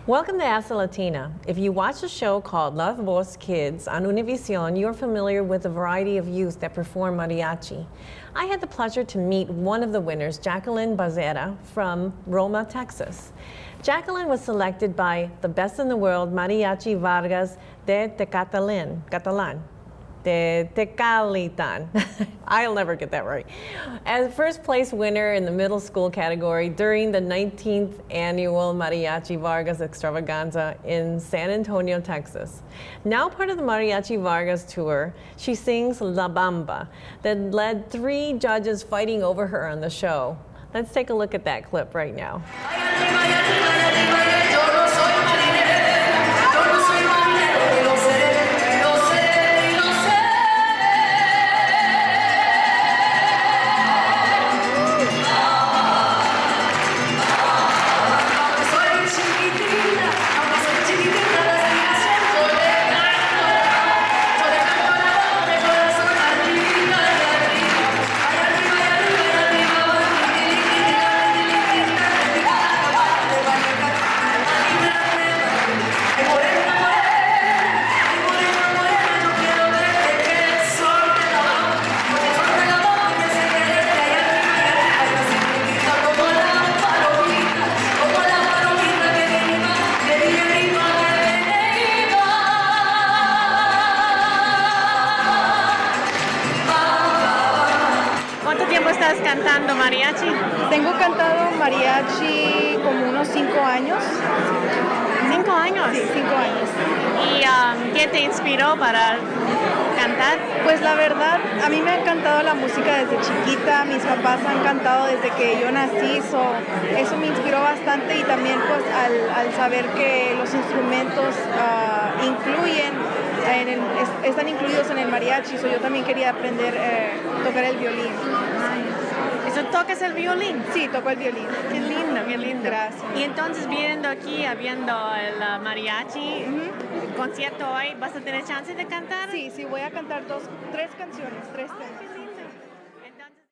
Welcome to AskTheLatina. If you watch a show called Las Voz Kids on Univision, you're familiar with a variety of youth that perform mariachi. I had the pleasure to meet one of the winners, Jacqueline Bazera from Roma, Texas. Jacqueline was selected by the Best in the World Mariachi Vargas de Tecalitan. I'll never get that right. As first place winner in the middle school category during the 19th annual Mariachi Vargas Extravaganza in San Antonio, Texas. Now part of the Mariachi Vargas tour, she sings La Bamba that led 3 judges fighting over her on the show. Let's take a look at that clip right now. ¿Estás cantando mariachi? Tengo cantado mariachi como unos 5 años. ¿5 años? Sí, 5 años. ¿Y qué te inspiró para cantar? Pues la verdad, a mí me ha encantado la música desde chiquita, mis papás han cantado desde que yo nací, eso me inspiró bastante y también pues al saber que los instrumentos están incluidos en el mariachi, yo también quería aprender a tocar el violín. ¿Eso tocas el violín? Sí, toco el violín. Qué lindo, qué lindo. Gracias. Y entonces viendo aquí, viendo el mariachi, el concierto hoy, ¿vas a tener chance de cantar? Sí, voy a cantar 3 canciones, 3 temas. Qué lindo. Entonces...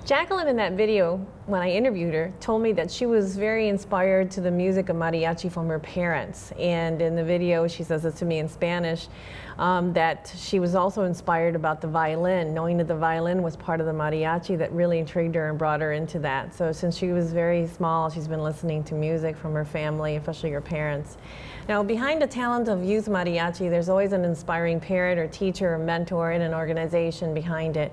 Jacqueline in that video, when I interviewed her, told me that she was very inspired to the music of mariachi from her parents. And in the video, she says this to me in Spanish, that she was also inspired about the violin, knowing that the violin was part of the mariachi that really intrigued her and brought her into that. So since she was very small, she's been listening to music from her family, especially her parents. Now, behind the talent of youth mariachi, there's always an inspiring parent or teacher or mentor and an organization behind it.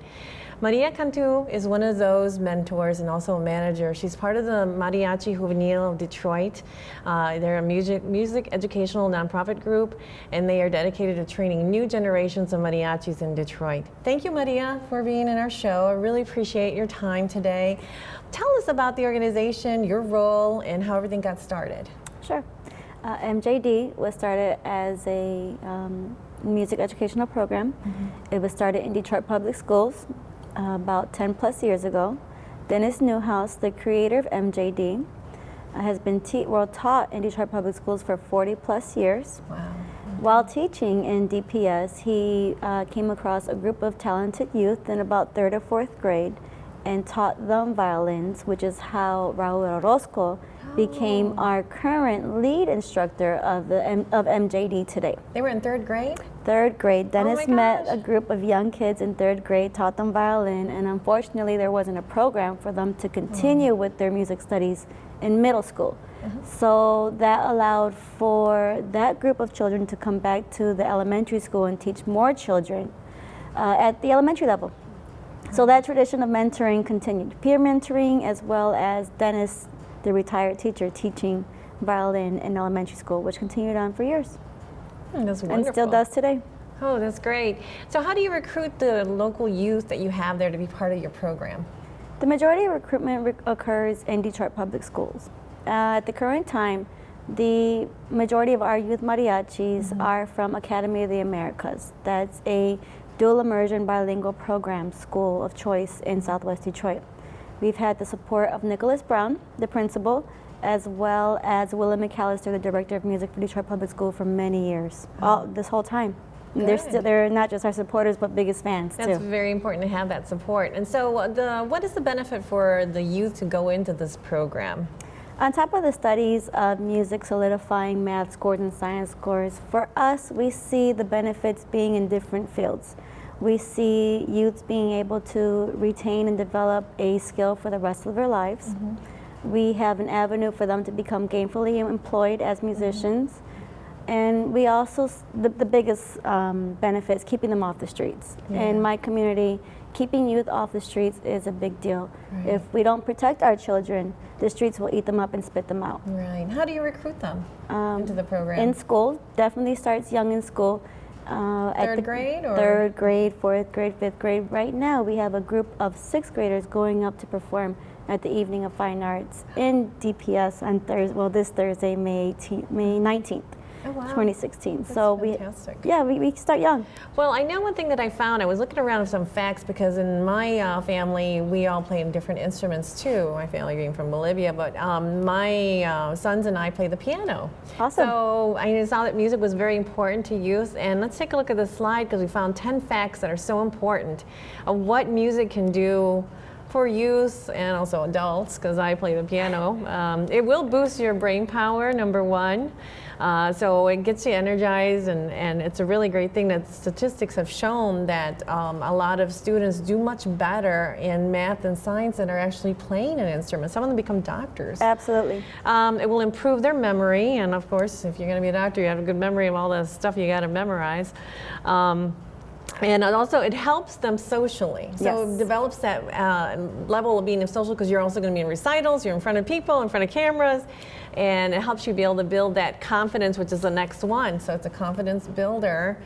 Maria Cantu is one of those mentors and also a manager. She's part of the Mariachi Juvenil of Detroit. They're a music educational nonprofit group, and they are dedicated to training new generations of mariachis in Detroit. Thank you, Maria, for being in our show. I really appreciate your time today. Tell us about the organization, your role, and how everything got started. Sure. MJD was started as a music educational program. It was started in Detroit Public Schools about 10 plus years ago. Dennis Newhouse, the creator of MJD, has been taught in Detroit Public Schools for 40 plus years. Wow. While teaching in DPS, he came across a group of talented youth in about 3rd or 4th grade and taught them violins, which is how Raul Orozco became our current lead instructor of MJD today. They were in 3rd grade? 3rd grade. Dennis met gosh. a group of young kids in 3rd grade, taught them violin, and unfortunately there wasn't a program for them to continue with their music studies in middle school. So that allowed for that group of children to come back to the elementary school and teach more children at the elementary level. So that tradition of mentoring continued. Peer mentoring, as well as Dennis, the retired teacher, teaching violin in elementary school, which continued on for years. That's wonderful. And still does today. Oh, that's great. So how do you recruit the local youth that you have there to be part of your program? The majority of recruitment occurs in Detroit Public Schools. At the current time, the majority of our youth mariachis are from Academy of the Americas. That's a dual immersion bilingual program school of choice in Southwest Detroit. We've had the support of Nicholas Brown, the principal, as well as Willa McAllister, the director of music for Detroit Public School for many years, this whole time. They're not just our supporters, but biggest fans, That's too. very important to have that support. And so what is the benefit for the youth to go into this program? On top of the studies of music solidifying math scores and science scores, for us, we see the benefits being in different fields. We see youths being able to retain and develop a skill for the rest of their lives. We have an avenue for them to become gainfully employed as musicians. And we also, the biggest benefit is keeping them off the streets. In my community, keeping youth off the streets is a big deal. If we don't protect our children, the streets will eat them up and spit them out. Right. How do you recruit them into the program? In school, definitely starts young in school. Third grade? Or? Third grade, fourth grade, fifth grade. Right now, we have a group of sixth graders going up to perform at the Evening of Fine Arts in DPS on Thursday. Well, this Thursday, May 19th. Oh, wow. 2016. That's so fantastic. we start young. Well, I know one thing that I found. I was looking around at some facts because in my family, we all play different instruments too. My family being from Bolivia, but my sons and I play the piano. Awesome. So I saw that music was very important to youth. And let's take a look at this slide because we found 10 facts that are so important of what music can do for youth and also adults, because I play the piano. It will boost your brain power, number one. So it gets you energized, and it's a really great thing that statistics have shown that a lot of students do much better in math and science and are actually playing an instrument. Some of them become doctors. Absolutely. It will improve their memory, and of course, if you're going to be a doctor, you have a good memory of all the stuff you got to memorize. And also, it helps them socially. So it develops that level of being social because you're also going to be in recitals, you're in front of people, in front of cameras, and it helps you be able to build that confidence, which is the next one. So it's a confidence builder.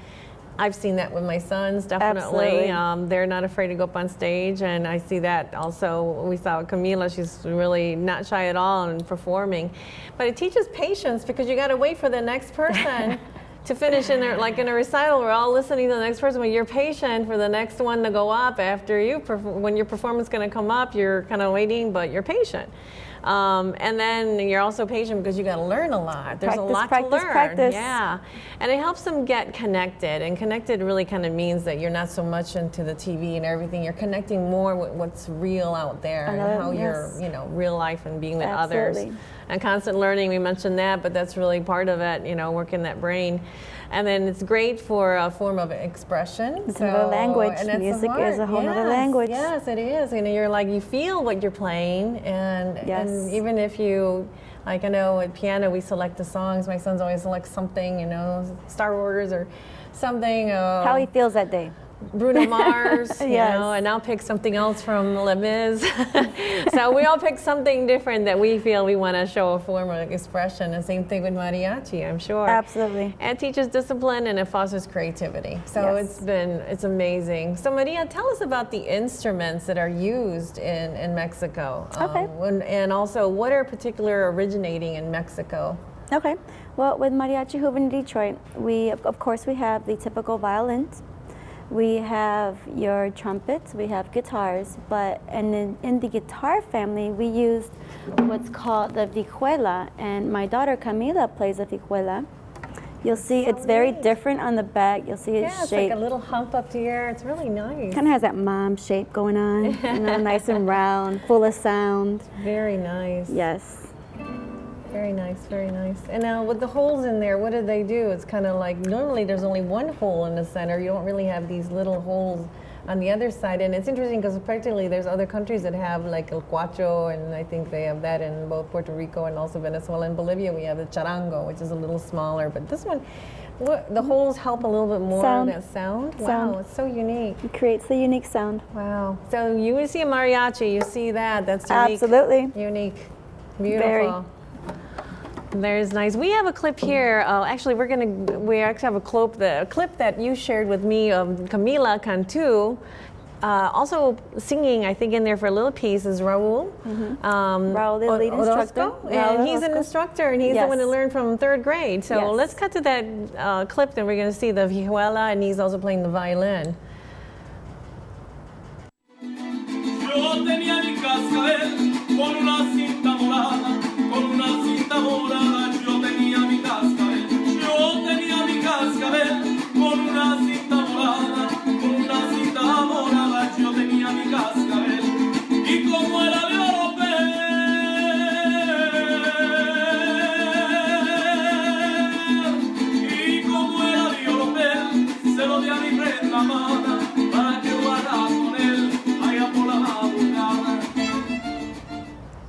I've seen that with my sons, definitely. They're not afraid to go up on stage, and I see that also. We saw Camilla, she's really not shy at all in performing. But it teaches patience because you got to wait for the next person to finish in like in a recital. We're all listening to the next person. When you're patient for the next one to go up after you, when your performance is going to come up, you're kind of waiting, but you're patient. And then you're also patient because you got to learn a lot. There's a lot to learn. Practice. Yeah, and it helps them get connected. And connected really kind of means that you're not so much into the TV and everything. You're connecting more with what's real out there and how you're, real life and being with others. And constant learning, we mentioned that, but that's really part of it. Working that brain. And then it's great for a form of expression. It's another language. Music is a whole other language. Yes, it is. You feel what you're playing, and even if you, like I know at piano we select the songs. My sons always select something, Star Wars or something. How he feels that day. Bruno Mars, and I'll pick something else from Les Mis. So we all pick something different that we feel we want to show a form of expression. And same thing with mariachi, I'm sure. Absolutely. And it teaches discipline and it fosters creativity. So it's amazing. So Maria, tell us about the instruments that are used in Mexico. And also, what are particular originating in Mexico? Okay. Well, with Mariachi Juvenil Detroit, we have the typical violins. We have your trumpets, we have guitars, and in the guitar family, we used what's called the vihuela, and my daughter Camilla plays the vihuela. You'll see it's very different on the back. You'll see its it's shape. like a little hump up here. It's really nice. Kind of has that mom shape going on, nice and round, full of sound. Very nice. Yes. Very nice, very nice. And now with the holes in there, what do they do? It's kind of like, normally there's only one hole in the center. You don't really have these little holes on the other side. And it's interesting because particularly there's other countries that have like el cuatro, and I think they have that in both Puerto Rico and also Venezuela. And Bolivia, we have the charango, which is a little smaller. But this one, the holes help a little bit more sound. That sound. Wow, it's so unique. It creates the unique sound. Wow. So you see a mariachi, you see that. That's unique. Absolutely. Unique. Beautiful. Very. There's nice. We have a clip here. Actually, we actually have a clip that you shared with me of Camilla Cantu. Also singing, I think in there for a little piece is Raul. Raul, the lead instructor. And he's an instructor, and he's the one that learned from 3rd grade. So Yes. let's cut to that clip, and we're going to see the vihuela, and he's also playing the violin. Yo tenía mi cascabel con una cinta morada, con una cinta morada. Yo tenía mi cascabel, yo tenía mi cascabel con una cinta morada, con una cinta morada. Yo tenía mi cascabel y como era de oropel, y como era de oropel, se lo di a mi prenda amada para que guardara con él allá por la madrugada.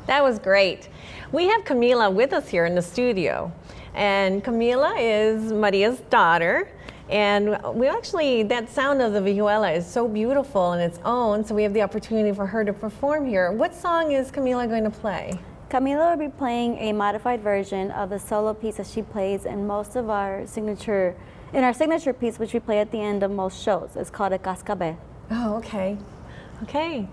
That was great. We have Camila with us here in the studio. And Camila is Maria's daughter. And we actually, that sound of the vihuela is so beautiful on its own, so we have the opportunity for her to perform here. What song is Camila going to play? Camila will be playing a modified version of the solo piece that she plays in most of our signature piece, which we play at the end of most shows. It's called a cascabel. Oh, okay. Okay.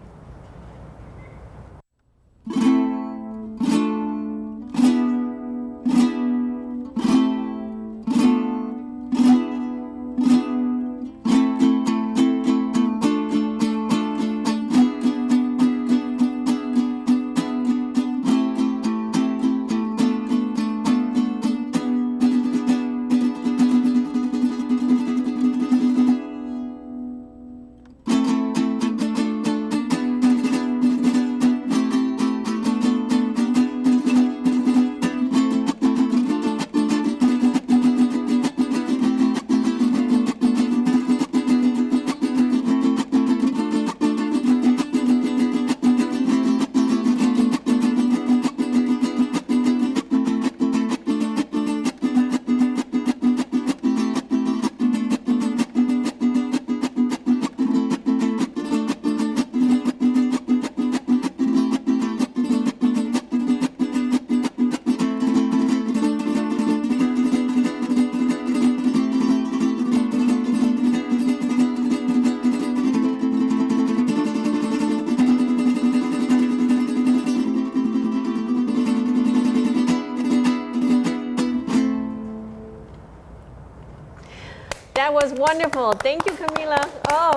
That was wonderful. Thank you, Camila. Oh,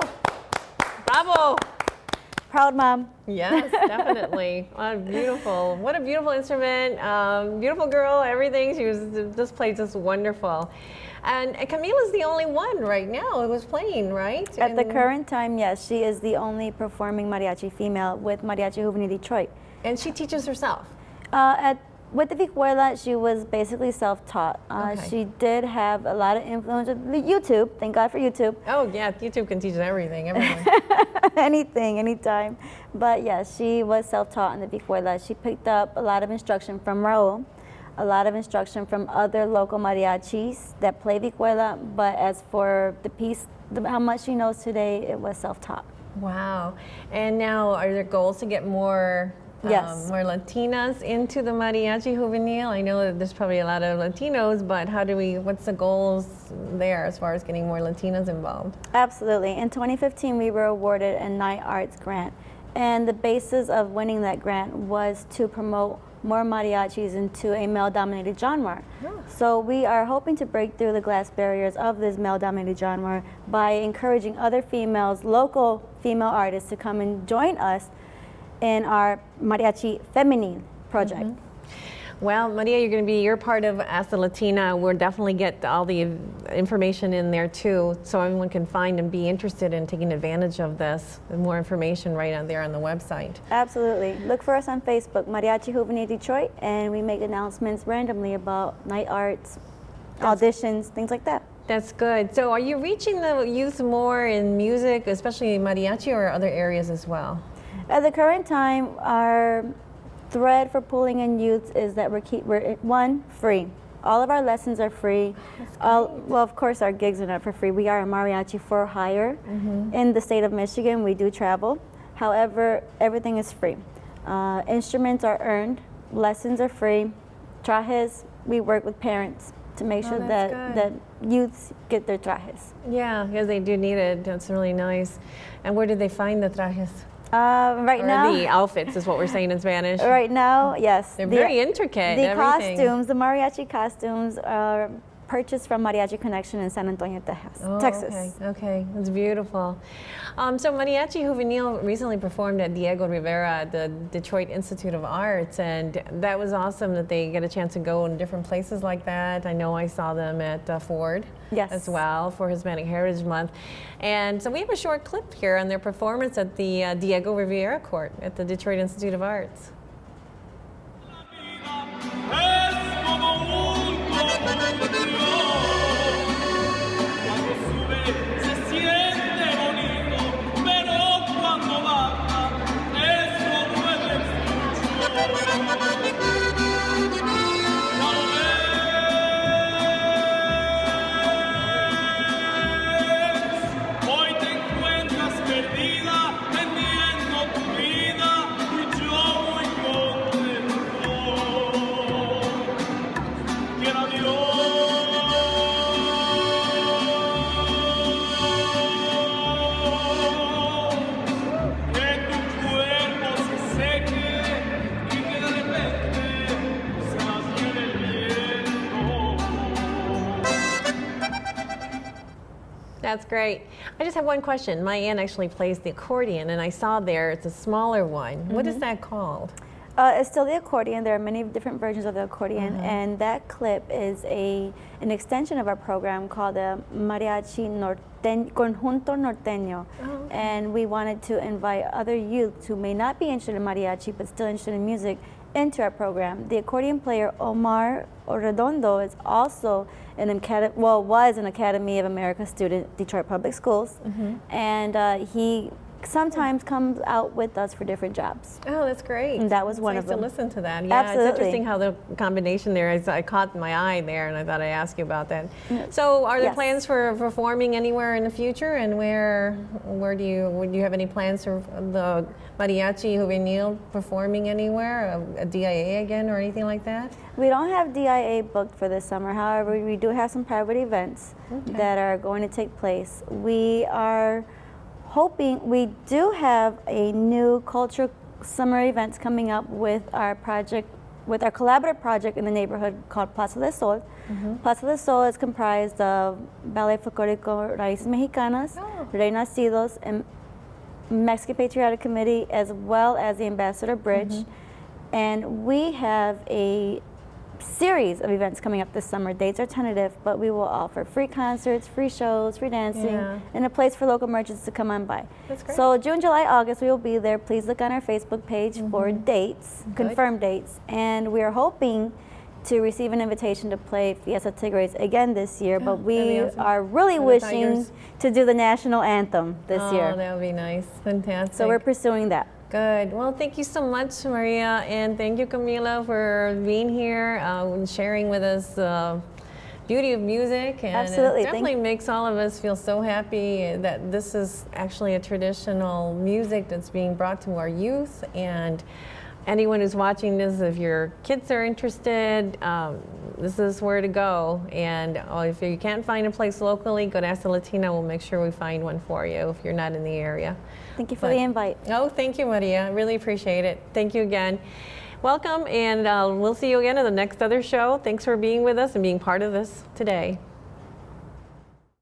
bravo. Proud mom. Yes, definitely. What a beautiful instrument. Beautiful girl, everything. She was just played just wonderful. And Camila's the only one right now who was playing, right? At the current time, yes, she is the only performing mariachi female with Mariachi Juvenil Detroit. And she teaches herself. With the vihuela, she was basically self-taught. Okay. She did have a lot of influence with YouTube. Thank God for YouTube. Oh yeah, YouTube can teach everything. Anything, anytime. But yes, she was self-taught in the vihuela. She picked up a lot of instruction from Raul, a lot of instruction from other local mariachis that play vihuela. But as for the piece, how much she knows today, it was self-taught. Wow. And now, are there goals to get more? Yes. More Latinas into the Mariachi Juvenil? I know that there's probably a lot of Latinos, but what's the goals there as far as getting more Latinas involved? Absolutely. In 2015, we were awarded a Night Arts grant. And the basis of winning that grant was to promote more mariachis into a male-dominated genre. Yeah. So we are hoping to break through the glass barriers of this male-dominated genre by encouraging other females, local female artists, to come and join us in our Mariachi Feminine project. Mm-hmm. Well, Maria, you're part of AskTheLatina. We'll definitely get all the information in there too, so everyone can find and be interested in taking advantage of this. And more information right on there on the website. Absolutely. Look for us on Facebook, Mariachi Juvenil Detroit, and we make announcements randomly about night arts, auditions, things like that. That's good. So are you reaching the youth more in music, especially mariachi, or other areas as well? At the current time, our thread for pulling in youth is that we're free. All of our lessons are free. Well, of course, our gigs are not for free. We are a mariachi for hire. Mm-hmm. In the state of Michigan, we do travel. However, everything is free. Instruments are earned. Lessons are free. Trajes, we work with parents to make sure that's that youths get their trajes. Yeah, because they do need it. That's really nice. And where did they find the trajes? Right Or now, the outfits is what we're saying in Spanish. right now, yes. They're very intricate. The everything. costumes, the mariachi costumes, are purchased from Mariachi Connection in San Antonio, Texas. Okay, that's beautiful. So Mariachi Juvenil recently performed at Diego Rivera at the Detroit Institute of Arts, and that was awesome that they get a chance to go in different places like that. I know I saw them at Ford as well for Hispanic Heritage Month. And so we have a short clip here on their performance at the Diego Rivera Court at the Detroit Institute of Arts. That's great. I just have one question. My aunt actually plays the accordion, and I saw there it's a smaller one. What is that called? It's still the accordion. There are many different versions of the accordion, and that clip is an extension of our program called the Mariachi Conjunto Norteño. And we wanted to invite other youths who may not be interested in mariachi but still interested in music into our program. The accordion player Omar Redondo is also was an Academy of America student, Detroit Public Schools, and he sometimes comes out with us for different jobs. Oh, that's great. And that was it's one nice of them. to listen to that. Yeah, Absolutely. It's interesting how the combination there is. I caught my eye there, and I thought I'd ask you about that. So, are there plans for performing anywhere in the future? And where do you have any plans for the Mariachi Juvenil performing anywhere, a DIA again, or anything like that? We don't have DIA booked for this summer. However, we do have some private events that are going to take place. We are hoping, we do have a new culture summer events coming up with our project, with our collaborative project in the neighborhood called Plaza del Sol. Plaza del Sol is comprised of Ballet Folklorico Raíces Mexicanas, Renacidos, and Mexican Patriotic Committee, as well as the Ambassador Bridge. And we have a series of events coming up this summer. Dates are tentative, but we will offer free concerts, free shows, free dancing, and a place for local merchants to come on by. That's great. So June, July, August, we will be there. Please look on our Facebook page for dates, confirmed dates. And we are hoping to receive an invitation to play Fiesta Tigres again this year, but we are really wishing to do the national anthem this year. Oh, that would be nice. Fantastic. So we're pursuing that. Good. Well, thank you so much, Maria, and thank you, Camila, for being here and sharing with us the beauty of music. And Absolutely. It definitely makes all of us feel so happy that this is actually a traditional music that's being brought to our youth. And anyone who's watching this, if your kids are interested, this is where to go. And if you can't find a place locally, go to AskTheLatina. We'll make sure we find one for you if you're not in the area. Thank you for the invite. Oh, thank you, Maria. I really appreciate it. Thank you again. Welcome, and we'll see you again in the next other show. Thanks for being with us and being part of this today.